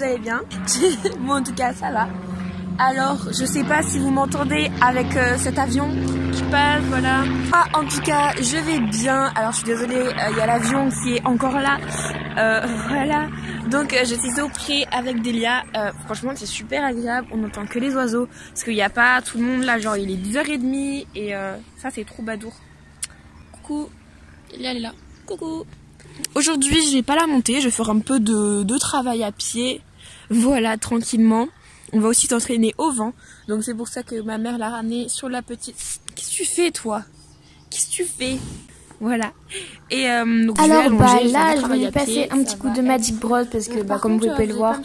allez bien. Moi en tout cas ça va. Alors je sais pas si vous m'entendez avec cet avion qui passe, voilà. Ah, en tout cas je vais bien. Alors je suis désolée, il y a l'avion qui est encore là. Voilà. Donc je suis au pré avec Delia. Franchement c'est super agréable, on n'entend que les oiseaux. Parce qu'il n'y a pas tout le monde là, genre il est 10h30 et ça c'est troubadour. Coucou, Delia elle est là. Coucou. Aujourd'hui je vais pas la monter, je vais faire un peu de travail à pied. Voilà, tranquillement. On va aussi s'entraîner au vent. Donc c'est pour ça que ma mère l'a ramené sur la petite... Qu'est-ce que tu fais toi? Qu'est-ce que tu fais? Voilà. Et donc alors je vais là je je vais lui passer un petit coup de Magic Bros parce que comme vous pouvez le voir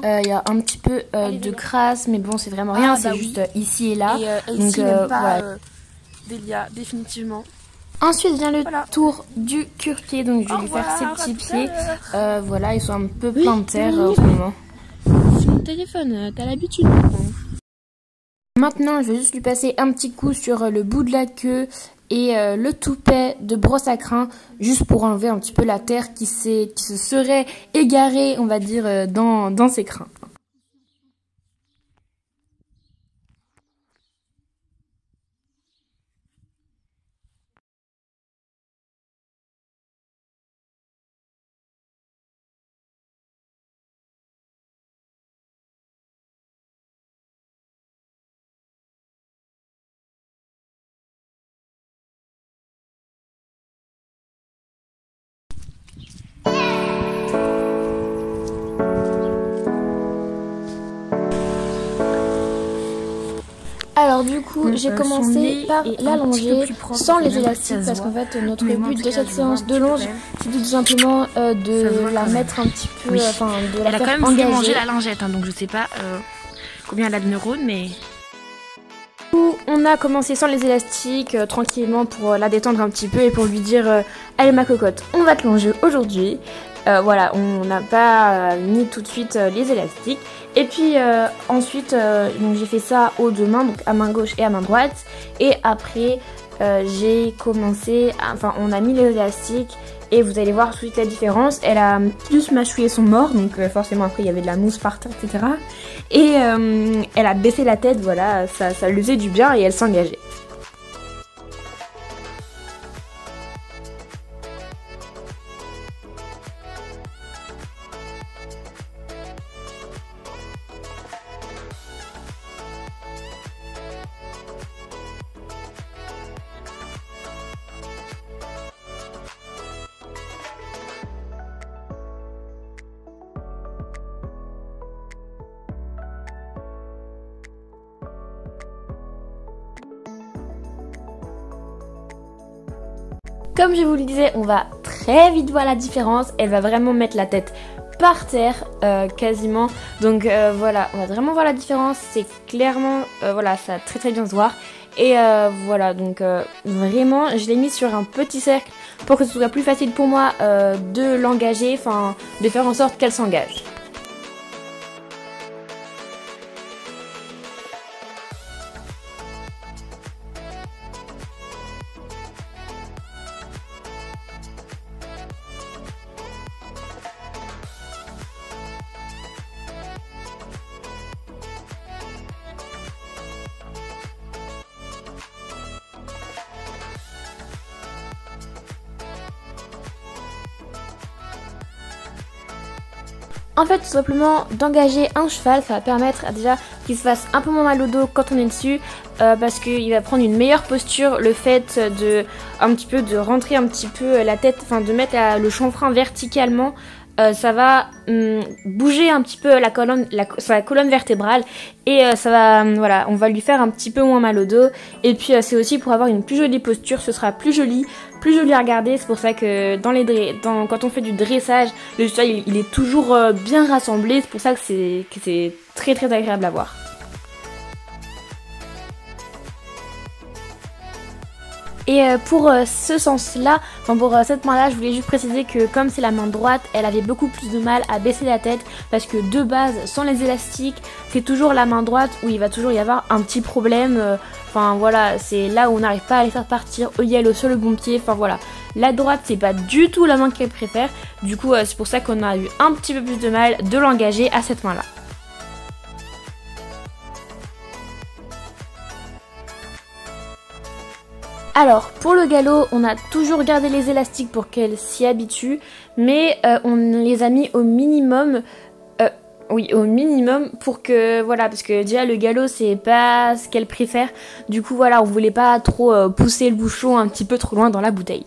il y a un petit peu de crasse, mais bon c'est vraiment rien, c'est juste ici et là. Et donc ici, pas, voilà. Delia, définitivement. Ensuite vient le tour du cure-pied, donc je vais lui faire ses petits pieds. Voilà, ils sont un peu pleins de terre en ce moment. C'est mon téléphone, t'as l'habitude maintenant. Maintenant, je vais juste lui passer un petit coup sur le bout de la queue et le toupet de brosse à crin, juste pour enlever un petit peu la terre qui se serait égarée, on va dire, dans ses crins. Alors du coup, j'ai commencé par l'allonger sans les élastiques parce qu'en fait notre but de cette séance de longe, c'est tout simplement de la mettre un petit peu, enfin de la faire engager. Elle a quand même mangé la lingette, hein, donc je sais pas combien elle a de neurones, mais... On a commencé sans les élastiques, tranquillement pour la détendre un petit peu et pour lui dire allez ma cocotte, on va te longer aujourd'hui. Voilà, on n'a pas mis tout de suite les élastiques. Et puis ensuite, donc j'ai fait ça aux deux mains, donc à main gauche et à main droite. Et après, j'ai commencé, enfin on a mis les élastiques et vous allez voir tout de suite la différence. Elle a plus mâchouillé son mort, donc forcément après il y avait de la mousse par terre, etc. Et elle a baissé la tête, voilà, ça lui faisait du bien et elle s'engageait. Comme je vous le disais, on va très vite voir la différence. Elle va vraiment mettre la tête par terre quasiment. Donc voilà, on va vraiment voir la différence. C'est clairement, voilà, ça va très bien se voir. Et voilà, donc vraiment, je l'ai mis sur un petit cercle pour que ce soit plus facile pour moi de l'engager, enfin de faire en sorte qu'elle s'engage. En fait, tout simplement, d'engager un cheval, ça va permettre déjà qu'il se fasse un peu moins mal au dos quand on est dessus, parce qu'il va prendre une meilleure posture. Le fait de rentrer un petit peu la tête, enfin de mettre le chanfrein verticalement, ça va bouger un petit peu sa colonne vertébrale et ça va, voilà, on va lui faire un petit peu moins mal au dos. Et puis c'est aussi pour avoir une plus jolie posture, ce sera plus joli à regarder. C'est pour ça que quand on fait du dressage, le cheval il est toujours bien rassemblé. C'est pour ça que c'est très agréable à voir. Et pour ce sens-là, enfin pour cette main-là, je voulais juste préciser que comme c'est la main droite, elle avait beaucoup plus de mal à baisser la tête parce que de base, sans les élastiques, c'est toujours la main droite où il va toujours y avoir un petit problème. Enfin voilà, c'est là où on n'arrive pas à les faire partir, eux, sur le bon pied, enfin voilà. La droite, c'est pas du tout la main qu'elle préfère. Du coup, c'est pour ça qu'on a eu un petit peu plus de mal de l'engager à cette main-là. Alors, pour le galop, on a toujours gardé les élastiques pour qu'elle s'y habitue, mais on les a mis au minimum. Oui, au minimum pour que, voilà, parce que déjà le galop c'est pas ce qu'elle préfère. Du coup, voilà, on voulait pas trop pousser le bouchon un petit peu trop loin dans la bouteille.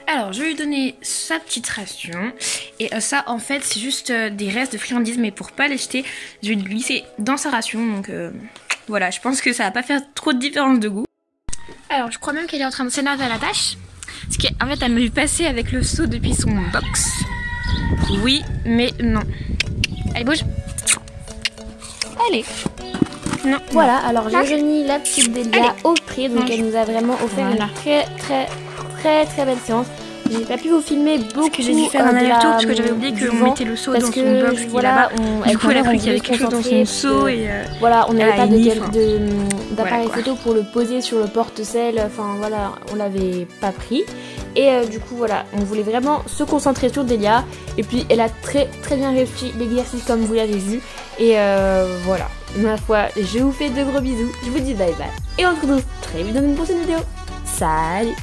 Alors, je vais lui donner sa petite ration. Et ça, en fait, c'est juste des restes de friandises. Mais pour pas les jeter, je vais le glisser dans sa ration. Donc, voilà, je pense que ça va pas faire trop de différence de goût. Alors, je crois même qu'elle est en train de s'énerver à la tâche. Parce qu'en fait, elle m'a vu passer avec le seau depuis son box. Oui, mais non. Allez, bouge. Allez. Non. Voilà, alors j'ai remis la petite Delia au prix. Donc, elle nous a vraiment offert une très belle séance. J'ai pas pu vous filmer beaucoup. Parce que j'ai dû faire un aller-retour parce que j'avais oublié qu'on mettait le seau dans son box qui est là-bas. Du coup, elle a cru qu'il y avait quelque chose dans son seau et voilà, on n'avait pas d'appareil photo pour le poser sur le porte-sel. Enfin voilà, on l'avait pas pris. Et du coup voilà, on voulait vraiment se concentrer sur Delia. Et puis elle a très bien réussi l'exercice comme vous l'avez vu. Et voilà, ma foi, je vous fais de gros bisous. Je vous dis bye bye. Et on se retrouve très vite dans une prochaine vidéo. Salut!